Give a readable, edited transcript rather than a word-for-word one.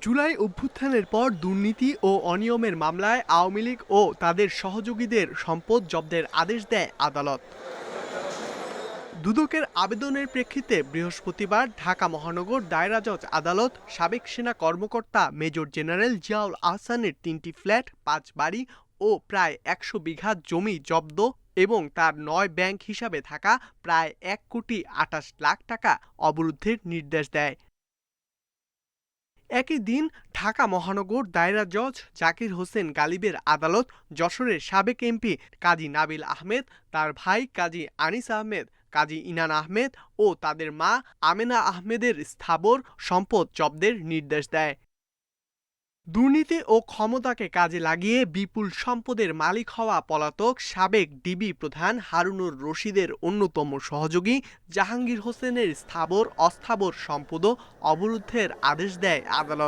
জুলাই অভ্যুত্থানের পর দুর্নীতি ও অনিয়মের মামলায় আওয়ামী লীগ ও তাদের সহযোগীদের সম্পদ জব্দের আদেশ দেয় আদালত। দুদকের আবেদনের প্রেক্ষিতে বৃহস্পতিবার ঢাকা মহানগর দায়রা জজ আদালত সাবেক সেনা কর্মকর্তা মেজর জেনারেল জিয়াউল আহসানের ৩টি ফ্ল্যাট, ৫ বাড়ি ও প্রায় ১০০ বিঘা জমি জব্দ এবং তার ৯ ব্যাংক হিসাবে থাকা প্রায় ১,২৮,০০,০০০ টাকা অবরুদ্ধের নির্দেশ দেয়। একই দিন ঢাকা মহানগর দায়রা জজ জাকির হোসেন গালিবের আদালত যশোরের সাবেক এমপি কাজী নাবিল আহমেদ, তার ভাই কাজী আনিস আহমেদ, কাজী ইনান আহমেদ ও তাদের মা আমেনা আহমেদের স্থাবর সম্পদ জব্দের নির্দেশ দেয়। দুর্নীতি ও ক্ষমতাকে কাজে লাগিয়ে বিপুল সম্পদের মালিক হওয়া পলাতক সাবেক ডিবি প্রধান হারুনুর রশিদের অন্যতম সহযোগী জাহাঙ্গীর হোসেনের স্থাবর অস্থাবর সম্পদও অবরুদ্ধের আদেশ দেয় আদালত।